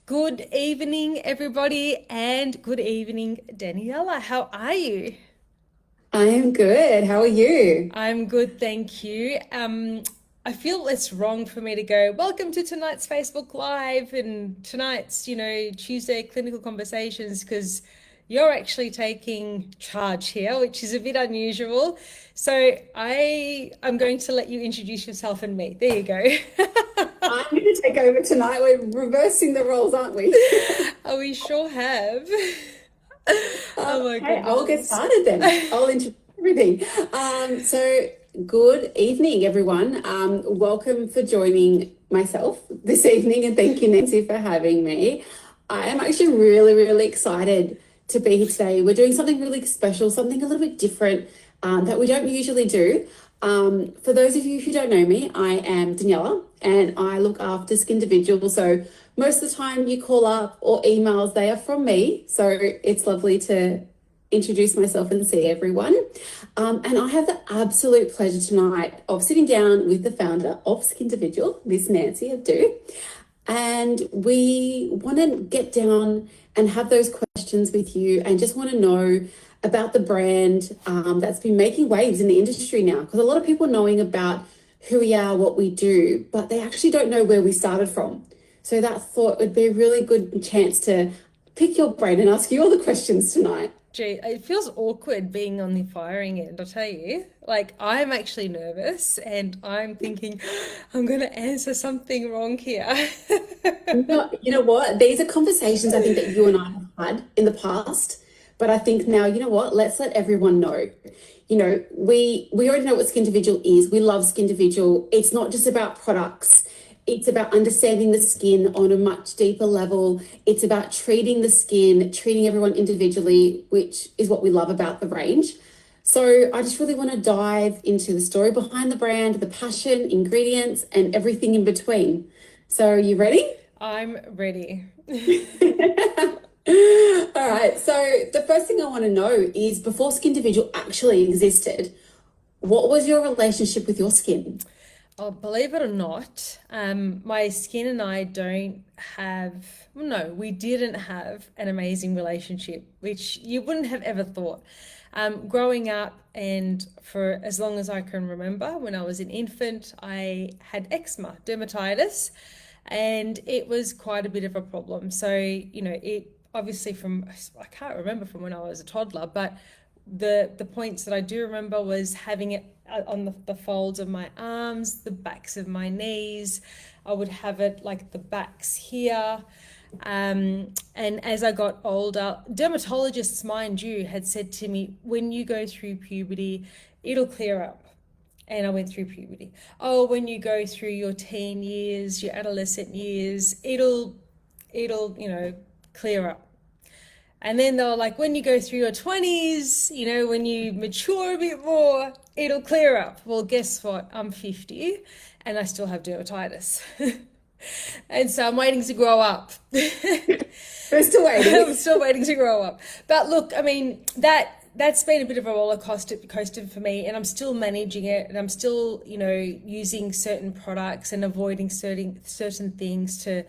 Good evening, everybody, and good evening, Daniela. How are you? I am good. How are you? I'm good, thank you. I feel it's wrong for me to go, welcome to tonight's Facebook Live and tonight's, Tuesday clinical conversations, because you're actually taking charge here, which is a bit unusual. So I'm going to let you introduce yourself and me. There you go. I'm going to take over tonight. We're reversing the roles, aren't we? Oh, we sure have. Oh my Okay, I'll get goodness. started then. I'll introduce everything. Good evening, everyone. Welcome for joining myself this evening, and thank you, Nancy, for having me. I am actually really, really excited to be here today. We're doing something really special, something a little bit different that we don't usually do. For those of you who don't know me, I am Daniela and I look after Skindividual. So most of the time you call up or emails, they are from me. So it's lovely to introduce myself and see everyone. And I have the absolute pleasure tonight of sitting down with the founder of Skindividual, Miss Nancy, I do. And we want to get down and have those questions with you and just want to know about the brand that's been making waves in the industry now. Because a lot of people knowing about who we are, what we do, but they actually don't know where we started from. So that thought would be a really good chance to pick your brain and ask you all the questions tonight. Gee, it feels awkward being on the firing end, I'll tell you. Like, I'm actually nervous and I'm thinking, I'm going to answer something wrong here. No, you know what? These are conversations I think that you and I have had in the past, but I think now, you know what? Let's let everyone know. We already know what Skindividual is. We love Skindividual. It's not just about products. It's about understanding the skin on a much deeper level. It's about treating the skin, treating everyone individually, which is what we love about the range. So I just really want to dive into the story behind the brand, the passion, ingredients, and everything in between. So you ready? I'm ready. All right. So the first thing I want to know is before Skindividual actually existed, what was your relationship with your skin? Oh, believe it or not, my skin and I don't have, well, no, we didn't have an amazing relationship, which you wouldn't have ever thought. Growing up, and for as long as I can remember, when I was an infant, I had eczema, dermatitis, and it was quite a bit of a problem. So, it obviously from, I can't remember from when I was a toddler, but the points that I do remember was having it on the folds of my arms, the backs of my knees. I would have it like the backs here. And as I got older, dermatologists, mind you, had said to me, when you go through puberty, it'll clear up. And I went through puberty. Oh, when you go through your teen years, your adolescent years, it'll, clear up. And then they were like, when you go through your 20s, when you mature a bit more, it'll clear up. Well, guess what? I'm 50 and I still have dermatitis. And so I'm waiting to grow up. We're still waiting. I'm still waiting to grow up. But look, I mean, that's been a bit of a roller coaster for me, and I'm still managing it, and I'm still, using certain products and avoiding certain things to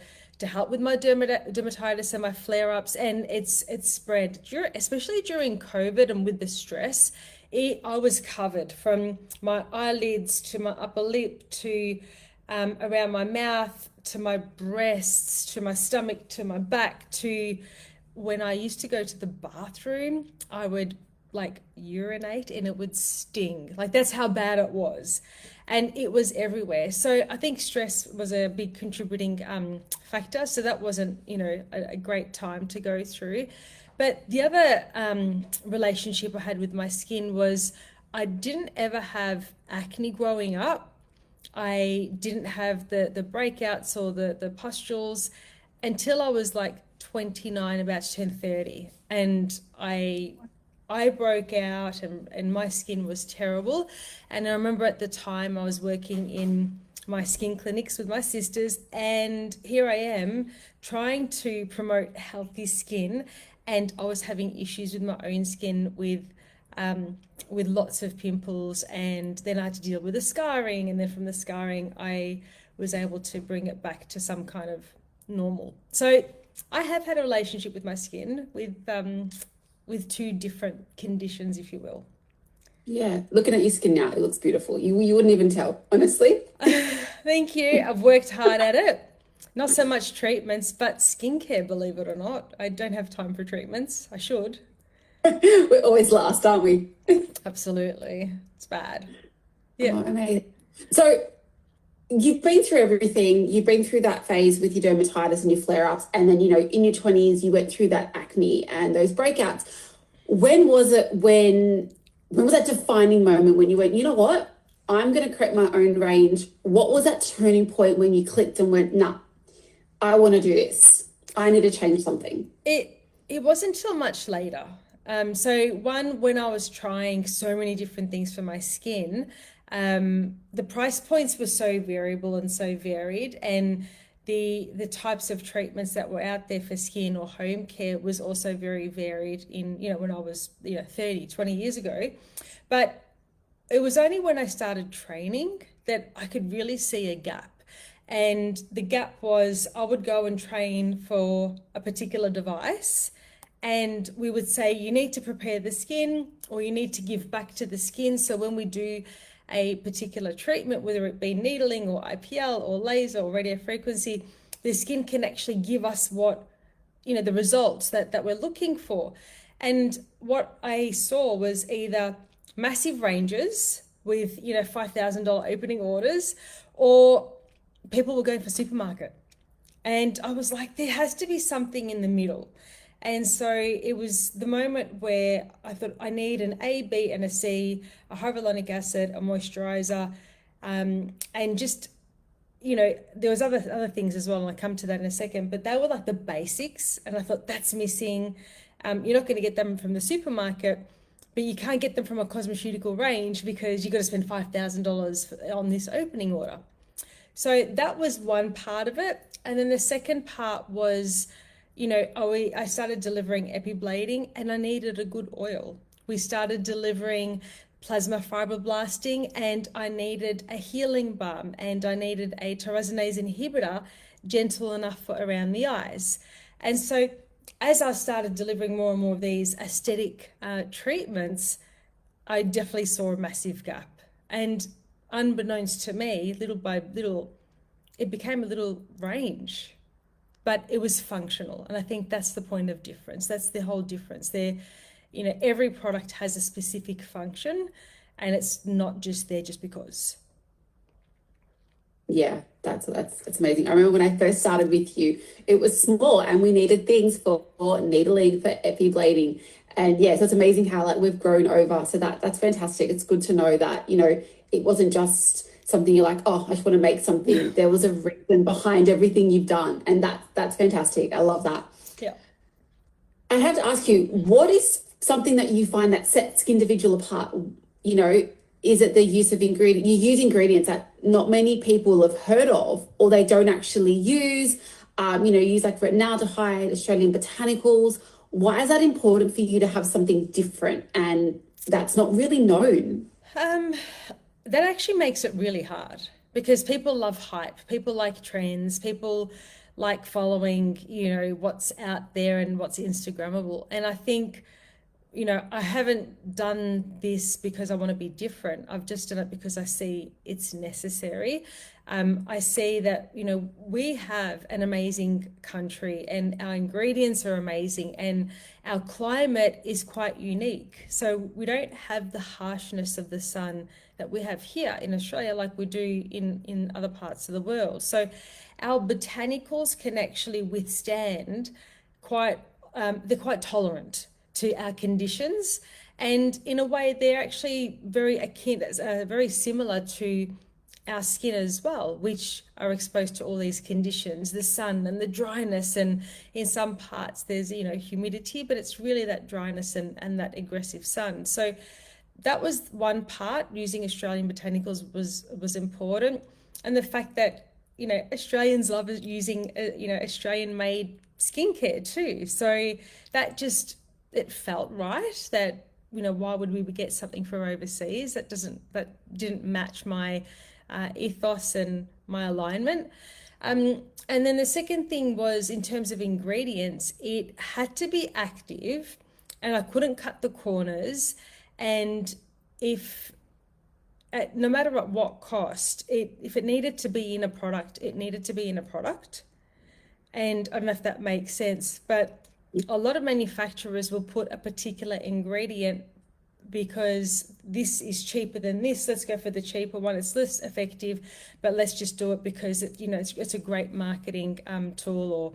help with my dermatitis and my flare ups, and it's spread, especially during COVID and with the stress. I was covered from my eyelids to my upper lip to around my mouth to my breasts to my stomach to my back to when I used to go to the bathroom, I would like urinate and it would sting. Like that's how bad it was. And it was everywhere. So I think stress was a big contributing factor. So that wasn't, a great time to go through. But the other relationship I had with my skin was I didn't ever have acne growing up. I didn't have the breakouts or the pustules until I was like 29, about to turn 30. And I broke out and my skin was terrible. And I remember at the time I was working in my skin clinics with my sisters, and here I am trying to promote healthy skin, and I was having issues with my own skin with lots of pimples, and then I had to deal with the scarring, and then from the scarring I was able to bring it back to some kind of normal. So I have had a relationship with my skin with two different conditions, if you will. Yeah, looking at your skin now, it looks beautiful. You wouldn't even tell, honestly. Thank you. I've worked hard at it. Not so much treatments, but skincare, believe it or not. I don't have time for treatments. I should. We're always last, aren't we? Absolutely. It's bad. Yeah. Oh, amazing. So you've been through everything. You've been through that phase with your dermatitis and your flare-ups, and then in your 20s you went through that acne and those breakouts. When was it when was that defining moment when you went, you know what? I'm going to create my own range. What was that turning point when you clicked and went, nah, I want to do this. I need to change something. It wasn't until much later. So one, when I was trying so many different things for my skin, the price points were so variable and so varied, and the types of treatments that were out there for skin or home care was also very varied in, when I was, 30, 20 years ago. But it was only when I started training that I could really see a gap. And the gap was I would go and train for a particular device, and we would say, you need to prepare the skin or you need to give back to the skin. So when we do a particular treatment, whether it be needling or IPL or laser or radio frequency, the skin can actually give us the results that we're looking for. And what I saw was either massive ranges with, $5,000 opening orders, or people were going for supermarket. And I was like, there has to be something in the middle. And so it was the moment where I thought I need an A, B, and a C, a hyaluronic acid, a moisturizer, and just, there was other things as well, and I'll come to that in a second, but they were like the basics. And I thought that's missing. You're not going to get them from the supermarket, but you can't get them from a cosmeceutical range because you've got to spend $5,000 on this opening order. So that was one part of it. And then the second part was, I started delivering epiblading and I needed a good oil. We started delivering plasma fibroblasting and I needed a healing balm and I needed a tyrosinase inhibitor gentle enough for around the eyes. And so as I started delivering more and more of these aesthetic treatments, I definitely saw a massive gap. And unbeknownst to me, little by little, it became a little range, but it was functional. And I think that's the point of difference. That's the whole difference there. Every product has a specific function and it's not just there just because. Yeah, that's amazing. I remember when I first started with you, it was small and we needed things for needling, for epiblading. And yeah, so it's amazing how like we've grown over. So that's fantastic. It's good to know that, it wasn't just something you're like, oh, I just want to make something. There was a reason behind everything you've done. And that's fantastic. I love that. Yeah. I have to ask you, what is something that you find that sets Skindividual apart? Is it the use of ingredients? You use ingredients that not many people have heard of, or they don't actually use. Use like retinaldehyde, Australian botanicals. Why is that important for you to have something different and that's not really known? That actually makes it really hard because people love hype. People like trends. People like following, what's out there and what's Instagrammable. And I think, I haven't done this because I want to be different. I've just done it because I see it's necessary. I see that, we have an amazing country and our ingredients are amazing and our climate is quite unique. So we don't have the harshness of the sun that we have here in Australia like we do in other parts of the world. So our botanicals can actually withstand they're quite tolerant to our conditions. And in a way, they're actually very akin, very similar to our skin as well, which are exposed to all these conditions, the sun and the dryness. And in some parts, there's, humidity, but it's really that dryness and that aggressive sun. So that was one part. Using Australian botanicals was important. And the fact that, Australians love using, Australian made skincare too. So that just, it felt right that, why would we get something from overseas that didn't match my ethos and my alignment. And then the second thing was in terms of ingredients, it had to be active and I couldn't cut the corners. And if no matter at what cost, if it needed to be in a product, it needed to be in a product. And I don't know if that makes sense, but a lot of manufacturers will put a particular ingredient because this is cheaper than this. Let's go for the cheaper one. It's less effective, but let's just do it because it's a great marketing tool, or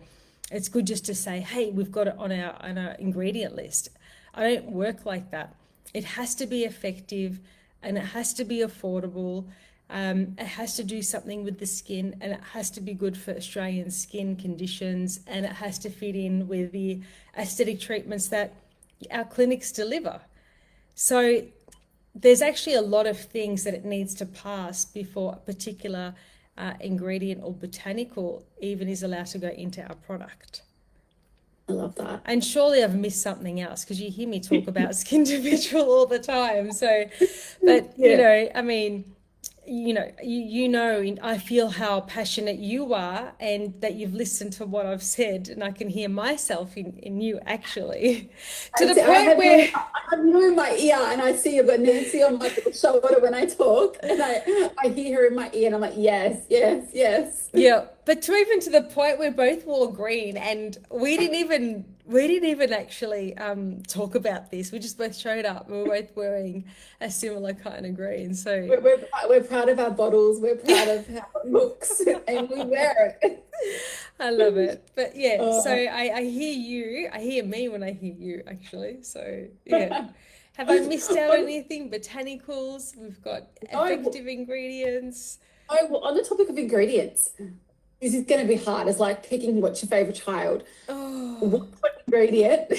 it's good just to say, hey, we've got it on our ingredient list. I don't work like that. It has to be effective and it has to be affordable. It has to do something with the skin and it has to be good for Australian skin conditions and it has to fit in with the aesthetic treatments that our clinics deliver. So there's actually a lot of things that it needs to pass before a particular ingredient or botanical even is allowed to go into our product. I love that. And surely I've missed something else because you hear me talk about Skindividual all the time. So, but I mean, I feel how passionate you are and that you've listened to what I've said, and I can hear myself in you actually. To the point where I have you in my ear and I see you've got Nancy on my shoulder when I talk, and I hear her in my ear and I'm like, yes, yes, yes. Yeah, but to the point where both wore green and we didn't even actually talk about this. We just both showed up. We were both wearing a similar kind of green. So We're proud of our bottles. We're proud of how it looks, and we wear it. I love it. But yeah, so Oh. I hear you. I hear me when I hear you, actually. So yeah. Have I missed out on anything? Botanicals, we've got effective ingredients. Oh, well, on the topic of ingredients, this is going to be hard. It's like picking what's your favorite child. Oh, Ingredient?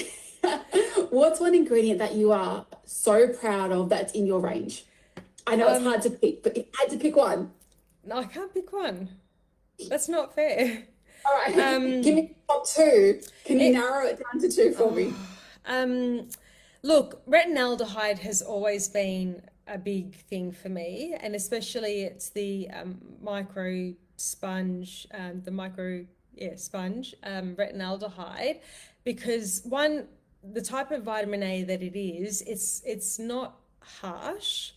What's one ingredient that you are so proud of that's in your range? I know it's hard to pick, but if you had to pick one. no, I can't pick one. That's not fair. All right, give me top two. Can you narrow it down to two for me? Look, retinaldehyde has always been a big thing for me, and especially it's the micro sponge, retinaldehyde, because one, the type of vitamin A that it is, it's not harsh,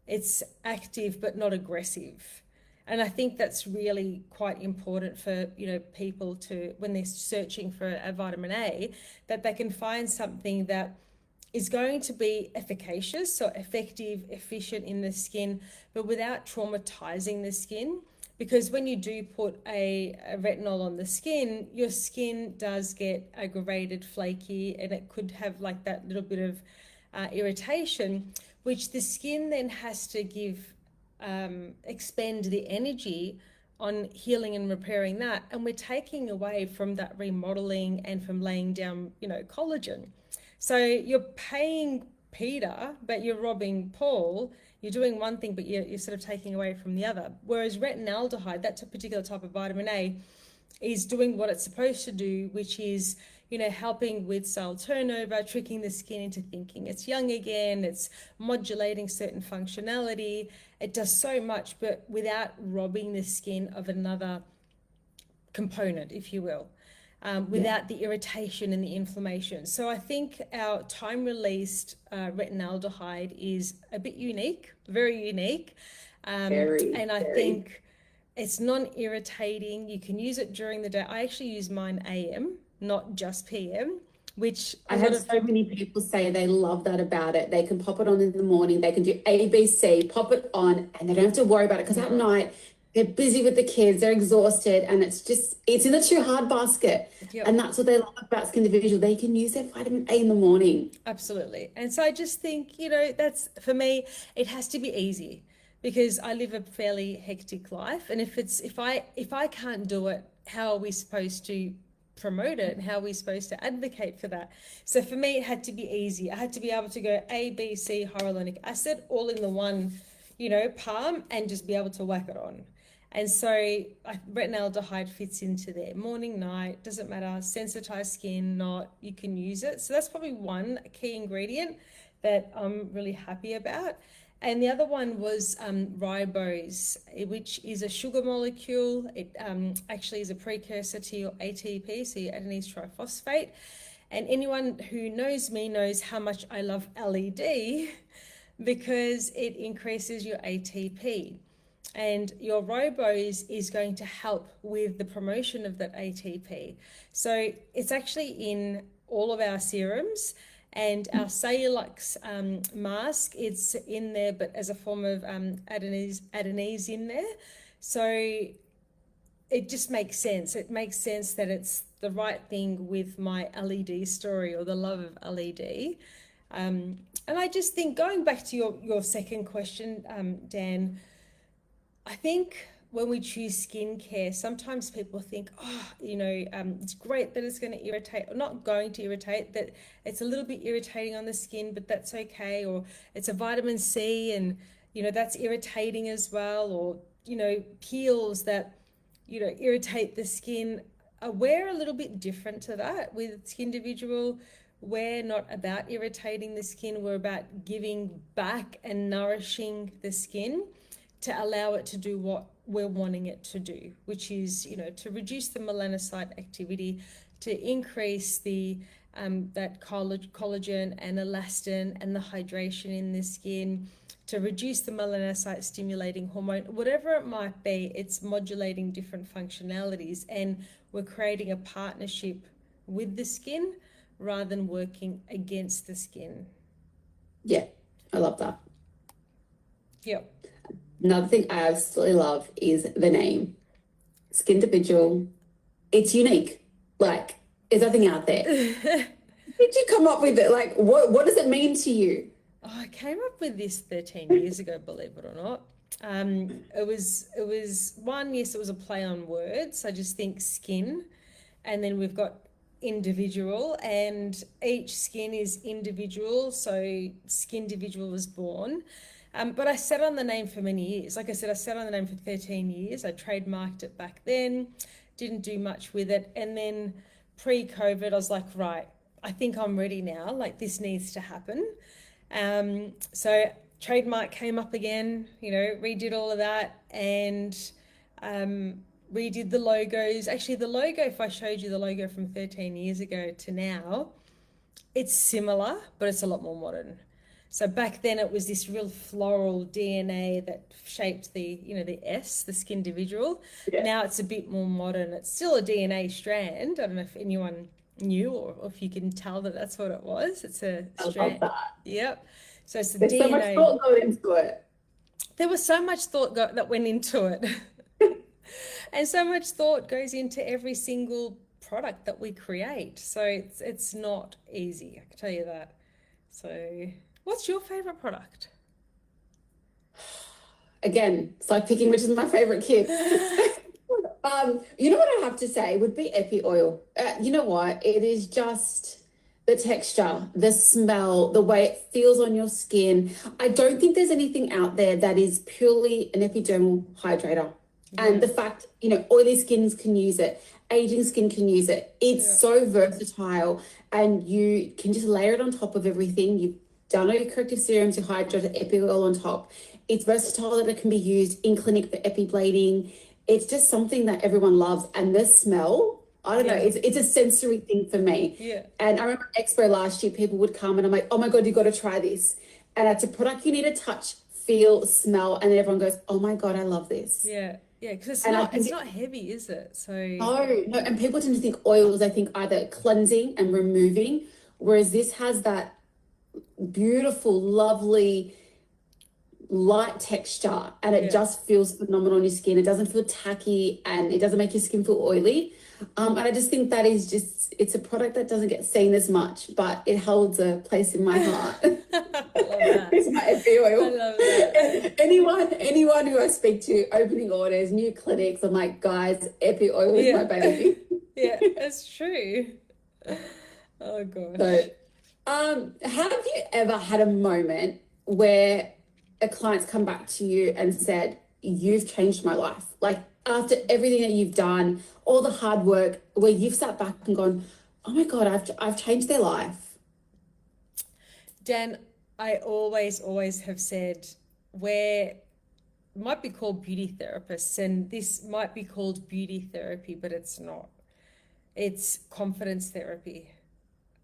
it's active but not aggressive. And I think that's really quite important for, people to, when they're searching for a vitamin A, that they can find something that is going to be efficacious, so effective, efficient in the skin, but without traumatizing the skin. Because when you do put a retinol on the skin, your skin does get aggravated, flaky, and it could have like that little bit of irritation, which the skin then has to expend the energy on healing and repairing that. And we're taking away from that remodeling and from laying down, collagen. So you're paying Peter, but you're robbing Paul. You're doing one thing, but you're sort of taking away from the other. Whereas retinaldehyde, that particular type of vitamin A, is doing what it's supposed to do, which is, helping with cell turnover, tricking the skin into thinking it's young again, it's modulating certain functionality. It does so much, but without robbing the skin of another component, if you will. Without the irritation and the inflammation. So I think our time-released retinaldehyde is a bit unique, very unique. And I think it's non-irritating. You can use it during the day. I actually use mine AM, not just PM, which I have so many people say they love that about it. They can pop it on in the morning. They can do ABC, pop it on, and they don't have to worry about it because at night, they're busy with the kids, they're exhausted, and it's in the too hard basket. Yep. And that's what they love about Skindividual. They can use their vitamin A in the morning. Absolutely. And so I just think, that's, for me, it has to be easy because I live a fairly hectic life. And if I can't do it, how are we supposed to promote it and how are we supposed to advocate for that? So for me, it had to be easy. I had to be able to go A, B, C, hyaluronic acid, all in the one, palm, and just be able to whack it on. And so retinaldehyde fits into there. Morning, night, doesn't matter. Sensitized skin, not, you can use it. So that's probably one key ingredient that I'm really happy about. And the other one was ribose, which is a sugar molecule. It actually is a precursor to your ATP, so your adenine triphosphate. And anyone who knows me knows how much I love LED because it increases your ATP. And your ribose is going to help with the promotion of that ATP. So it's actually in all of our serums, and our Cellulux mask, it's in there, but as a form of adenese in there. So it just makes sense. It makes sense that it's the right thing with my LED story, or the love of LED. And I just think, going back to your second question, Dan, I think when we choose skincare, sometimes people think, oh, it's great that it's going to irritate, or not going to irritate, that it's a little bit irritating on the skin, but that's okay. Or it's a vitamin C and, that's irritating as well. Or, peels that, irritate the skin. We're a little bit different to that with Skindividual. We're not about irritating the skin. We're about giving back and nourishing the skin to allow it to do what we're wanting it to do, which is, to reduce the melanocyte activity, to increase the that collagen and elastin and the hydration in the skin, to reduce the melanocyte stimulating hormone, whatever it might be. It's modulating different functionalities, and we're creating a partnership with the skin rather than working against the skin. Yeah, I love that. Yep. Another thing I absolutely love is the name, Skindividual. It's unique. Like, there's nothing out there. Did you come up with it? Like, what does it mean to you? Oh, I came up with this 13 years ago, believe it or not. It was one, yes, it was a play on words. I just think skin, and then we've got individual, and each skin is individual. So Skindividual was born. But I sat on the name for many years. Like I said, I sat on the name for 13 years. I trademarked it back then, didn't do much with it. And then pre-COVID, I was like, right, I think I'm ready now. Like, this needs to happen. So trademark came up again, redid all of that, and redid the logos. Actually, the logo, if I showed you the logo from 13 years ago to now, it's similar, but it's a lot more modern. So back then it was this real floral DNA that shaped the S, the Skindividual. Yeah. Now it's a bit more modern. It's still a DNA strand. I don't know if anyone knew, or if you can tell that that's what it was. It's a strand. I love that. Yep. So it's the There's DNA. so much thought going into it. There was so much thought that went into it. And so much thought goes into every single product that we create. So it's not easy, I can tell you that. So what's your favorite product? Again, it's like picking which is my favorite kid. You know what I have to say would be Epi Oil. You know what? It is just the texture, the smell, the way it feels on your skin. I don't think there's anything out there that is purely an epidermal hydrator. Yeah. And the fact, oily skins can use it, aging skin can use it. It's so versatile, and you can just layer it on top of everything. You've done all your corrective serums, your hydrated Epi Oil on top. It's versatile that it can be used in clinic for epiblading. It's just something that everyone loves. And the smell, I don't know, it's a sensory thing for me. Yeah. And I remember Expo last year, people would come and I'm like, oh my God, you got to try this. And it's a product you need to touch, feel, smell, and then everyone goes, oh my God, I love this. Yeah. Yeah, because it's not heavy, is it? So no, and people tend to think oils, I think, either cleansing and removing, whereas this has that beautiful, lovely, light texture, and it just feels phenomenal on your skin. It doesn't feel tacky, and it doesn't make your skin feel oily. And I just think that is it's a product that doesn't get seen as much, but it holds a place in my heart. I love that. It's my Epi Oil. I love that. Anyone who I speak to, opening orders, new clinics, I'm like, guys, Epi Oil is my baby. Yeah, that's true. Oh gosh. So, have you ever had a moment where a client's come back to you and said, you've changed my life? Like, after everything that you've done, all the hard work, where you've sat back and gone, oh my God, I've changed their life. Dan, I always have said, where might be called beauty therapists, and this might be called beauty therapy, but it's not. It's confidence therapy,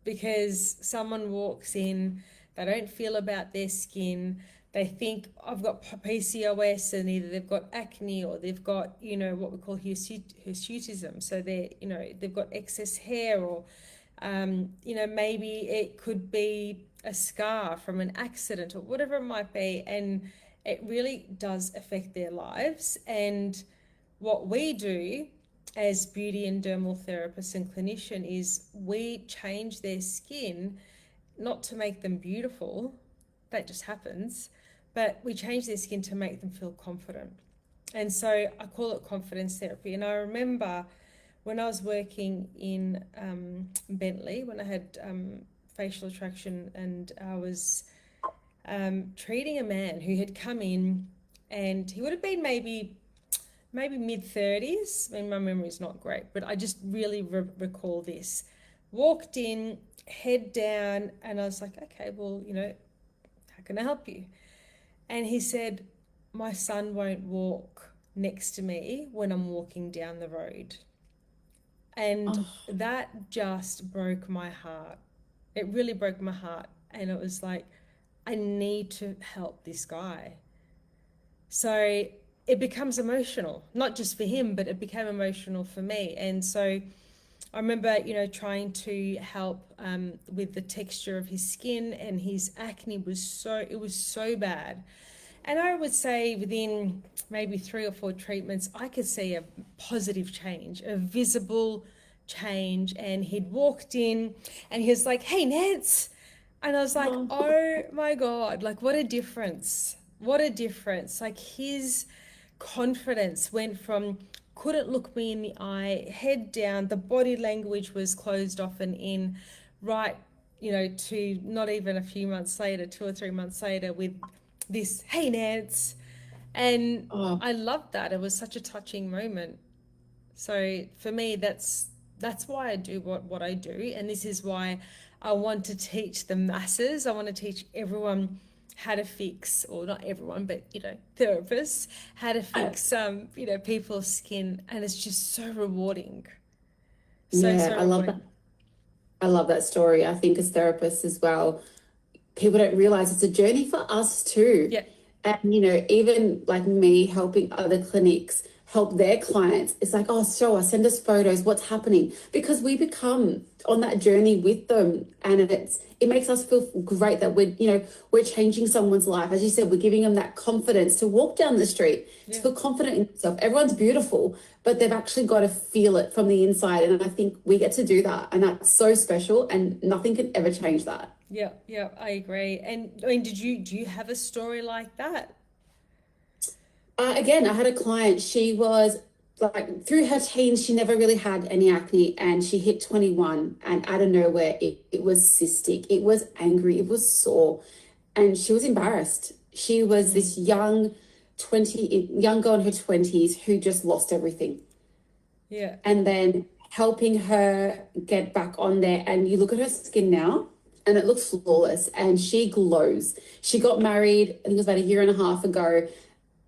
because someone walks in, they don't feel about their skin, they think I've got PCOS, and either they've got acne or they've got, what we call hirsutism. So they've got excess hair, or maybe it could be a scar from an accident or whatever it might be. And it really does affect their lives. And what we do as beauty and dermal therapists and clinician is we change their skin, not to make them beautiful, that just happens, but we change their skin to make them feel confident. And so I call it confidence therapy. And I remember when I was working in Bentley, when I had facial attraction, and I was treating a man who had come in, and he would have been maybe mid-30s. I mean, my memory is not great, but I just really recall this. Walked in, head down, and I was like, okay, well, how can I help you? And he said, my son won't walk next to me when I'm walking down the road. And Oh, that just broke my heart. It really broke my heart. And it was like, I need to help this guy. So it becomes emotional, not just for him, but it became emotional for me. And so I remember, trying to help with the texture of his skin, and his acne was so bad. And I would say within maybe 3 or 4 treatments, I could see a positive change, a visible change. And he'd walked in and he was like, hey, Nance. And I was like, oh, oh my God, like what a difference. What a difference. Like his confidence went from couldn't look me in the eye, head down, the body language was closed off and in, right, to not even a few months later, 2 or 3 months later, with this, hey, Nance. And oh. I loved that. It was such a touching moment. So for me, that's why I do what I do. And this is why I want to teach the masses. I want to teach everyone how to fix, or not everyone, but therapists, how to I, fix people's skin. And it's just so rewarding. So, yeah, so I love that. rewarding. I love that story. I think as therapists as well, people don't realize it's a journey for us too. Yeah, And, even like me helping other clinics help their clients, it's like, oh, show us, send us photos, what's happening? Because we become on that journey with them. And it makes us feel great that we're changing someone's life. As you said, we're giving them that confidence to walk down the street, to yeah. feel confident in themselves. Everyone's beautiful, but they've actually got to feel it from the inside. And I think we get to do that. And that's so special, and nothing can ever change that. Yeah, yeah, I agree. And I mean, do you have a story like that? Again, I had a client, she was like through her teens, she never really had any acne, and she hit 21, and out of nowhere, it was cystic, it was angry, it was sore, and she was embarrassed. She was Mm, this young girl in her 20s who just lost everything. yeah, And then helping her get back on there, and you look at her skin now, and it looks flawless, and she glows. She got married, I think it was about a year and a half ago.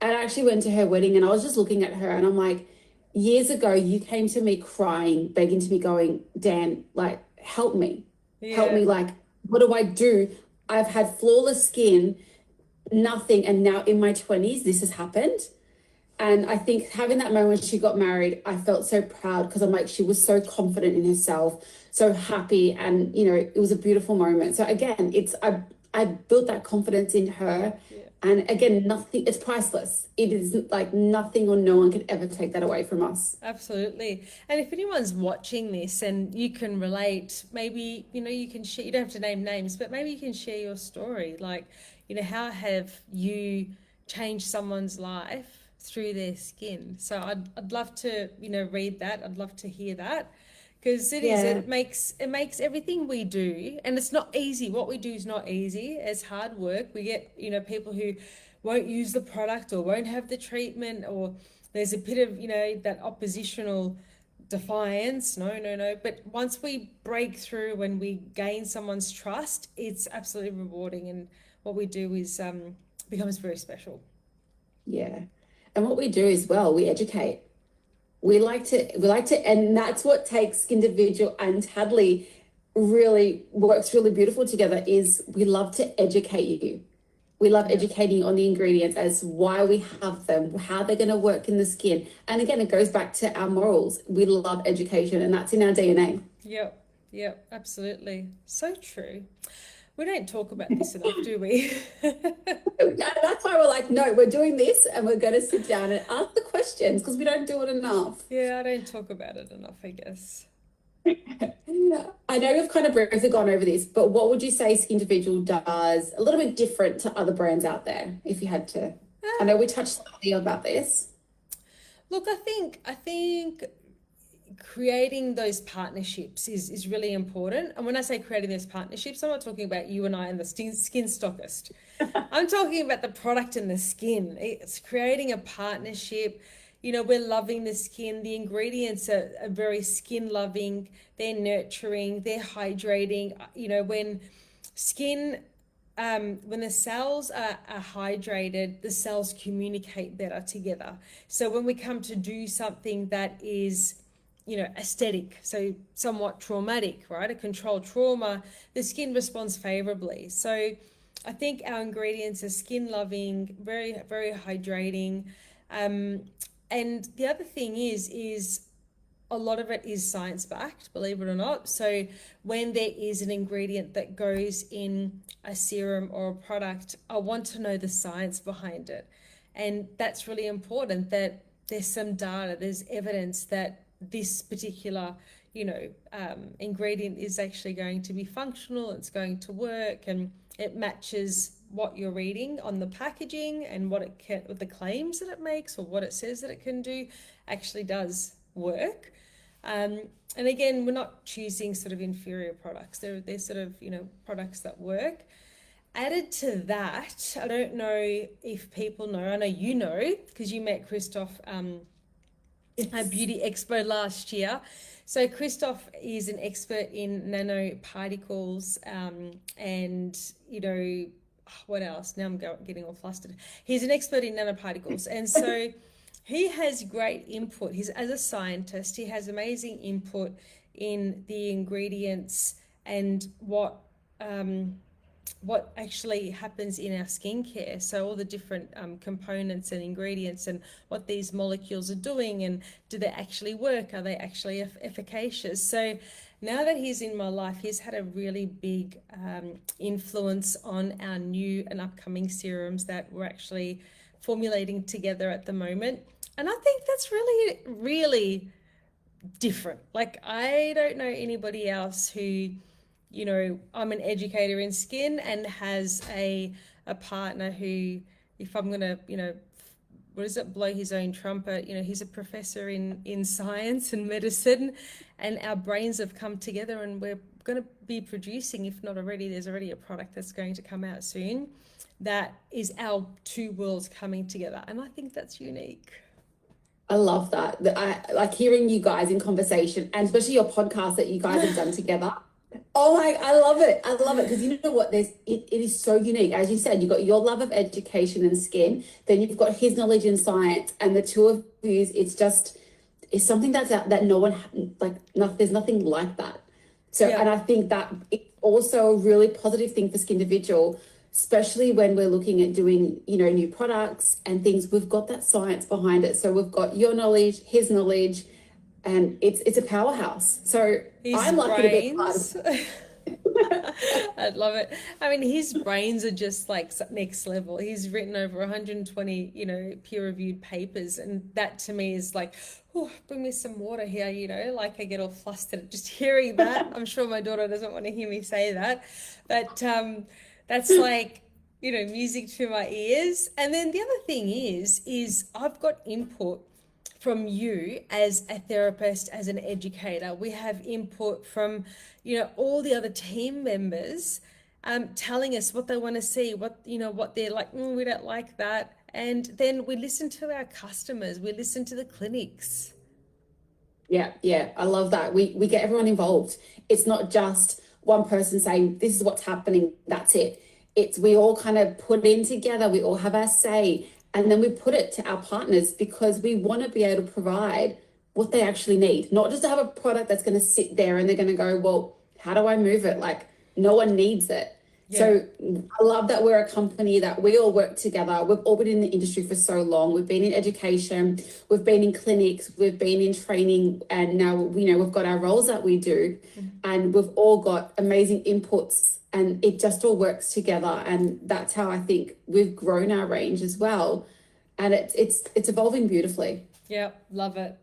I actually went to her wedding, and I was just looking at her, and I'm like, years ago, you came to me crying, begging to me, going, Dan, like, help me. Help yeah, me. Like, what do I do? I've had flawless skin, nothing. And now in my 20s, this has happened. And I think having that moment when she got married, I felt so proud, because I'm like, she was so confident in herself, so happy. And, it was a beautiful moment. So again, I built that confidence in her. yeah. And again, nothing, it's priceless. It is like nothing or no one could ever take that away from us. Absolutely. And if anyone's watching this and you can relate, maybe, you can share, you don't have to name names, but maybe you can share your story. Like, how have you changed someone's life through their skin? So I'd love to, read that. I'd love to hear that. Because Yeah. it makes everything we do, and it's not easy. What we do is not easy. It's hard work. We get, people who won't use the product or won't have the treatment, or there's a bit of, that oppositional defiance. No, no, no. But once we break through, when we gain someone's trust, it's absolutely rewarding. And what we do is becomes very special. Yeah. And what we do as well, we educate. And that's what takes Skindividual and Tadley really works really beautiful together is we love to educate you. We love Yeah. educating on the ingredients as why we have them, how they're going to work in the skin. And again, it goes back to our morals. We love education, and that's in our DNA. Yep. Yep. Absolutely. So true. We don't talk about this enough, do we? And that's why we're like, no, we're doing this and we're going to sit down and ask the questions because we don't do it enough. Yeah, I don't talk about it enough, I guess. I know we've kind of briefly gone over this, but what would you say Skindividual does a little bit different to other brands out there if you had to? I know we touched slightly about this. Look, I think creating those partnerships is really important. And when I say creating those partnerships, I'm not talking about you and I and the skin stockist. I'm talking about the product and the skin. It's creating a partnership. You know, we're loving the skin. The ingredients are very skin loving. They're nurturing. They're hydrating. You know, skin when the cells are hydrated, the cells communicate better together. So when we come to do something that is, you know, aesthetic, so somewhat traumatic, right? A controlled trauma, the skin responds favorably. So I think our ingredients are skin loving, very, very hydrating. And the other thing is a lot of it is science backed, believe it or not. So when there is an ingredient that goes in a serum or a product, I want to know the science behind it. And that's really important that there's some data, there's evidence that this particular, ingredient is actually going to be functional, it's going to work, and it matches what you're reading on the packaging and what the claims that it makes or what it says that it can do actually does work. And again, we're not choosing sort of inferior products. They're sort of, products that work. Added to that, I don't know if people know, I know you know, because you met Christoph at Beauty Expo last year. So Christoph is an expert in nanoparticles, and, what else? Now I'm getting all flustered. He's an expert in nanoparticles. And so he has great input. As a scientist, he has amazing input in the ingredients and what actually happens in our skincare. So all the different components and ingredients and what these molecules are doing, and do they actually work? Are they actually efficacious? So now that he's in my life, he's had a really big influence on our new and upcoming serums that we're actually formulating together at the moment. And I think that's really, really different. Like, I don't know anybody else who, I'm an educator in skin and has a partner who, if I'm gonna, what is it, blow his own trumpet, he's a professor in science and medicine, and our brains have come together, and we're going to be producing, if not already, there's already a product that's going to come out soon that is our two worlds coming together. And I think that's unique. I love that. I like hearing you guys in conversation, and especially your podcast that you guys have done together. Oh my, I love it. I love it because you know what? It is so unique. As you said, you've got your love of education and skin, then you've got his knowledge in science, and the two of you, it's something that's out that no one there's nothing like that. So, Yeah. and I think that it's also a really positive thing for Skindividual, especially when we're looking at doing, new products and things. We've got that science behind it. So we've got your knowledge, his knowledge, and it's a powerhouse. So His I'm lucky to be a part brains. of it. I'd love it. I mean, his brains are just like next level. He's written over 120, peer-reviewed papers, and that to me is like, oh, bring me some water here, like I get all flustered just hearing that. I'm sure my daughter doesn't want to hear me say that, but that's like, music to my ears. And then the other thing is I've got input from you as a therapist, as an educator. We have input from, all the other team members, telling us what they want to see, what they're like, we don't like that. And then we listen to our customers, we listen to the clinics. Yeah, I love that. We get everyone involved. It's not just one person saying this is what's happening, that's it. it's we all kind of put in together, we all have our say, and then we put it to our partners because we want to be able to provide what they actually need, not just to have a product that's going to sit there and they're going to go, well, how do I move it? Like, no one needs it. Yeah. So I love that we're a company that we all work together. We've all been in the industry for so long. We've been in education, we've been in clinics, we've been in training, and now we've got our roles that we do, and we've all got amazing inputs, and it just all works together. And that's how I think we've grown our range as well, and it's evolving beautifully. Yeah, love it.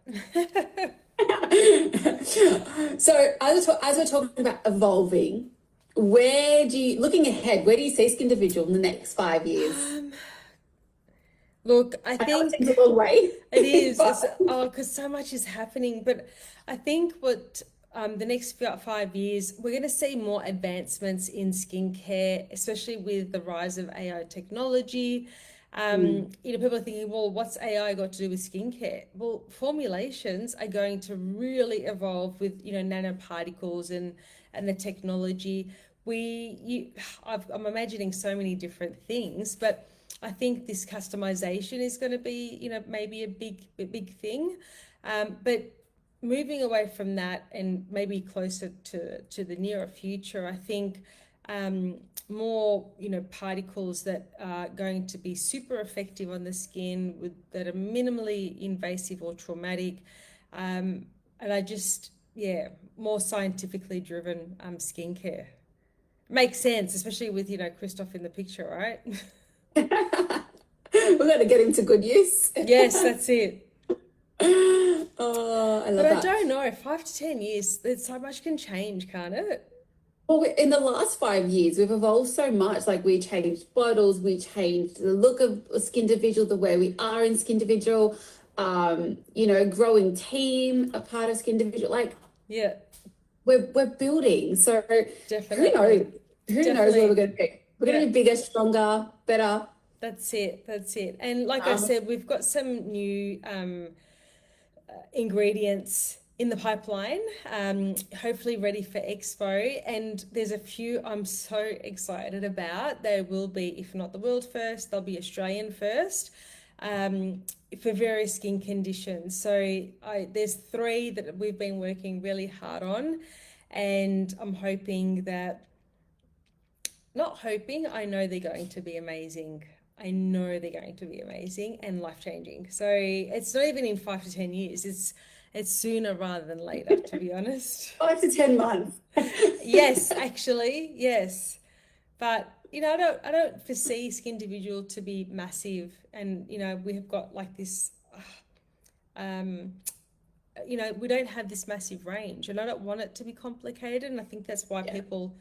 So as we're talking about evolving, looking ahead, where do you see Skindividual in the next 5 years? Look, I I know it seems think a long way, it is. It's but because so much is happening. But I think what the next 5 years, we're going to see more advancements in skincare, especially with the rise of AI technology. People are thinking, well, what's AI got to do with skincare? Well, formulations are going to really evolve with, nanoparticles and the technology. I'm imagining so many different things, but I think this customization is going to be, maybe a big thing. But moving away from that and maybe closer to the nearer future, I think more, particles that are going to be super effective on the skin that are minimally invasive or traumatic. And yeah, more scientifically driven skincare. Makes sense, especially with, Christoph in the picture, right? we're going to get into good use. Yes, that's it. Oh, I But love I that. don't know, 5 to 10 years, there's so much can change, can't it? Well, in the last 5 years, we've evolved so much. Like we changed bottles, we changed the look of Skindividual, the way we are in Skindividual, growing team, a part of Skindividual. Like Yeah, we're building. So who definitely. knows? Who knows where we're Definitely. going to be? We're going Yeah, to be bigger, stronger, better. that's it. That's it. And like I Um, said, we've got some new ingredients in the pipeline, hopefully ready for Expo. And there's a few I'm so excited about. They will be, if not the world first, they'll be Australian first. For various skin conditions. So there's three that we've been working really hard on, and I'm hoping that, not hoping, I know they're going to be amazing. I know they're going to be amazing and life changing. So it's not even in 5 to 10 years. It's sooner rather than later, to be honest. 5 to 10 months. Yes, actually, yes. But I don't foresee Skindividual to be massive, and we have got like this. Um, we don't have this massive range, and I don't want it to be complicated. And I think that's why Yeah. people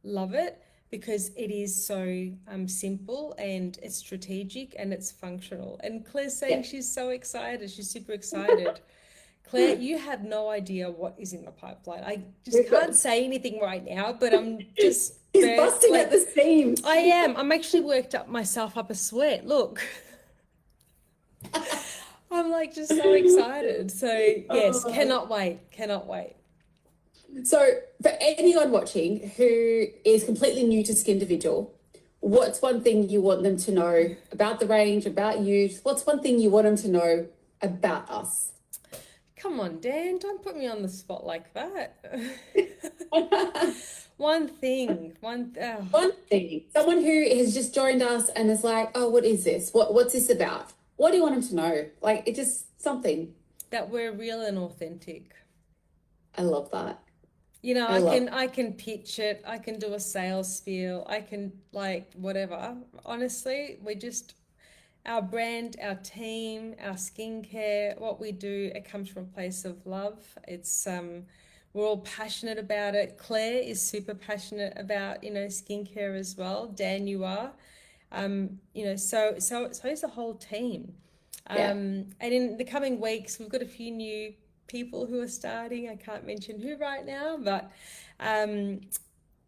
love it, because it is so simple and it's strategic and it's functional. And Claire's saying Yeah. she's so excited. She's super excited. Claire, you have no idea what is in the pipeline. I just We've got can't say anything right now, but I'm just he's busting at like, the seams. I am. I'm actually worked up myself up a sweat. Look, I'm like just so excited. So yes, Oh. cannot wait. Cannot wait. So, for anyone watching who is completely new to Skindividual, what's one thing you want them to know about the range, about you? What's one thing you want them to know about us? Come on, Dan, don't put me on the spot like that. One thing, One thing, someone who has just joined us and is like, "Oh, what is this? What's this about?" What do you want them to know? Like, it just something. that we're real and authentic. I love that. I I love. can I can pitch it. I can do a sales spiel. I can like whatever. Honestly, we just our brand, our team, our skincare, what we do, it comes from a place of love. We're all passionate about it. Claire is super passionate about, skincare as well. Dan, you are. So is the whole team. Yeah. And in the coming weeks, we've got a few new people who are starting. I can't mention who right now, but um,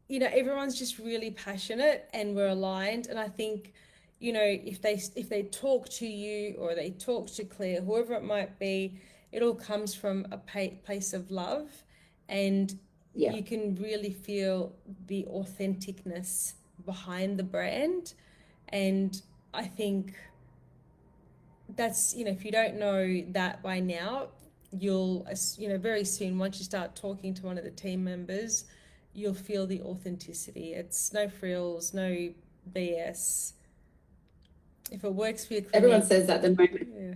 everyone's just really passionate and we're aligned. And I think, if they talk to you or they talk to Claire, whoever it might be, it all comes from a place of love, and Yeah. you can really feel the authenticness behind the brand. And I think that's, if you don't know that by now, you'll, very soon, once you start talking to one of the team members, you'll feel the authenticity. It's no frills, no BS. If it works for your Everyone clinic, says that at the moment. yeah.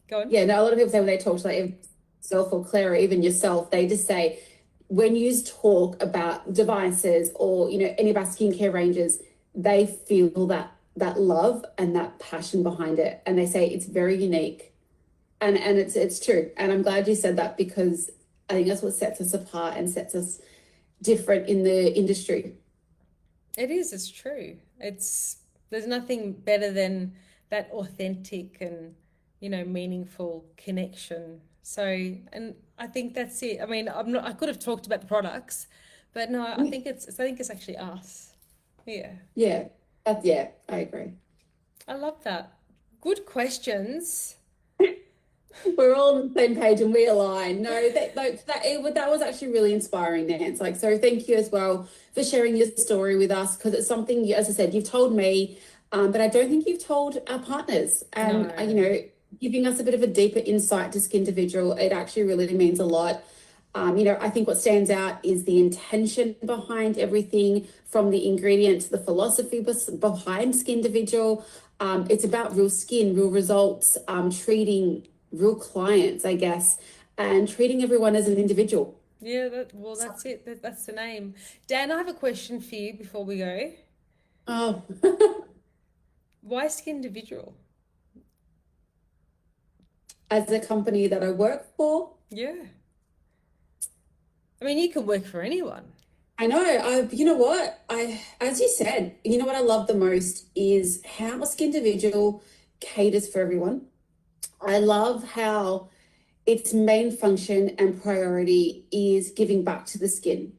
Go on. Yeah, no, a lot of people say when they talk to like yourself or Claire or even yourself, they just say when you talk about devices or any of our skincare ranges, they feel that love and that passion behind it, and they say it's very unique, and it's true. And I'm glad you said that, because I think that's what sets us apart and sets us different in the industry. It is, it's true. There's nothing better than that authentic and, meaningful connection. So, and I think that's it. I mean, I could have talked about the products, but no, I think it's actually us. Yeah. Yeah, I agree. I love that. Good questions. We're all on the same page and we align. No, that was actually really inspiring, Nance. Like, so thank you as well for sharing your story with us, because it's something as I said, you've told me, but I don't think you've told our partners. And No. giving us a bit of a deeper insight to Skindividual, it actually really means a lot. I think what stands out is the intention behind everything, from the ingredient to the philosophy behind Skindividual. It's about real skin, real results, treating real clients, I guess, and treating everyone as an individual. Yeah, that's it. That's the name. Dan, I have a question for you before we go. Oh, Why Skindividual? as a company that I work for, Yeah. I mean, you can work for anyone. I know. You know what? As you said, you know what I love the most is how Skindividual caters for everyone. I love how its main function and priority is giving back to the skin.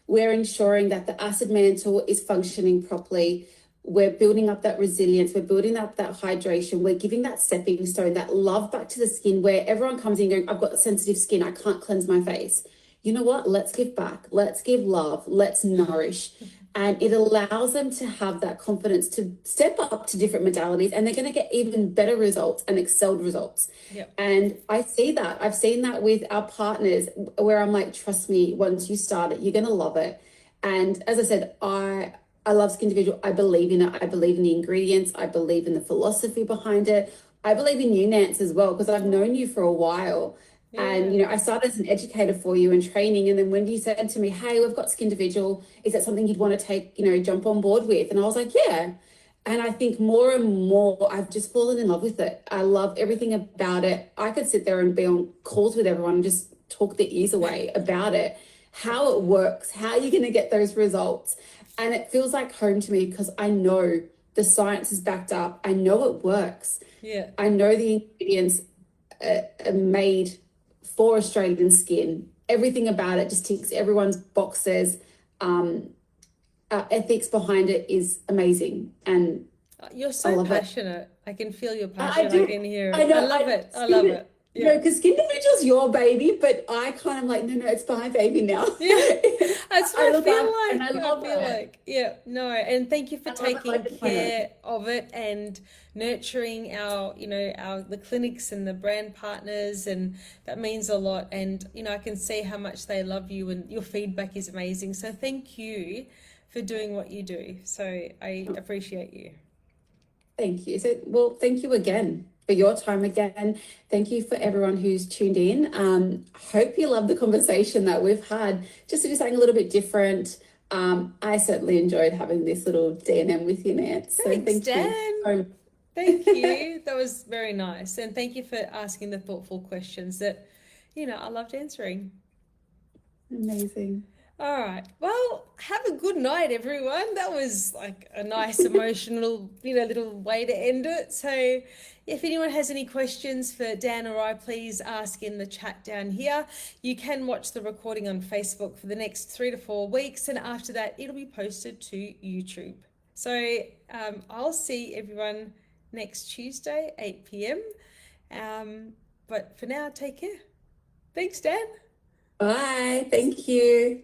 We're ensuring that the acid mantle is functioning properly. We're building up that resilience. We're building up that hydration. We're giving that stepping stone, that love back to the skin, where everyone comes in going, I've got sensitive skin. I can't cleanse my face. You know what? Let's give back. Let's give love. Let's nourish. And it allows them to have that confidence to step up to different modalities, and they're going to get even better results and excelled results. Yep. And I see that. I've seen that with our partners, where I'm like, trust me, once you start it, you're going to love it. And as I said, I love Skindividual. I believe in it. I believe in the ingredients. I believe in the philosophy behind it. I believe in you, Nance, as well, because I've known you for a while. And, Yeah. I started as an educator for you in training. And then when you said to me, hey, we've got Skindividual, is that something you'd want to take, jump on board with? And I was like, yeah. And I think more and more, I've just fallen in love with it. I love everything about it. I could sit there and be on calls with everyone and just talk their ears away about it, how it works, how you're going to get those results. And it feels like home to me, because I know the science is backed up. I know it works. Yeah. I know the ingredients are made for Australian skin. Everything about it just ticks everyone's boxes. Ethics behind it is amazing, and You're I so love it. passionate. I can feel your I passion. I do. can hear I it. I know. love it. I love it. Yeah. Because Skindividual's your baby, but I kind of like, no, it's my baby now. Yeah. That's I what I look feel after, and I like. I love feel it. like. Yeah. No. And thank you for I love it like taking the planet. care of it and nurturing the clinics and the brand partners, and that means a lot. And I can see how much they love you, and your feedback is amazing. So thank you for doing what you do. So I appreciate you. Thank you. So, well, thank you again for your time again. Thank you for everyone who's tuned in. Hope you love the conversation that we've had, just to do something a little bit different. I certainly enjoyed having this little D&M with you, Nance. So Thanks, thank you. Dan. Thank you. That was very nice. And thank you for asking the thoughtful questions that, I loved answering. Amazing. All right. Well, have a good night, everyone. That was like a nice emotional, little way to end it. So if anyone has any questions for Dan or I, please ask in the chat down here. You can watch the recording on Facebook for the next 3 to 4 weeks. And after that, it'll be posted to YouTube. So I'll see everyone next Tuesday, 8 p.m. But for now, take care. Thanks, Dan. Bye. Thank you.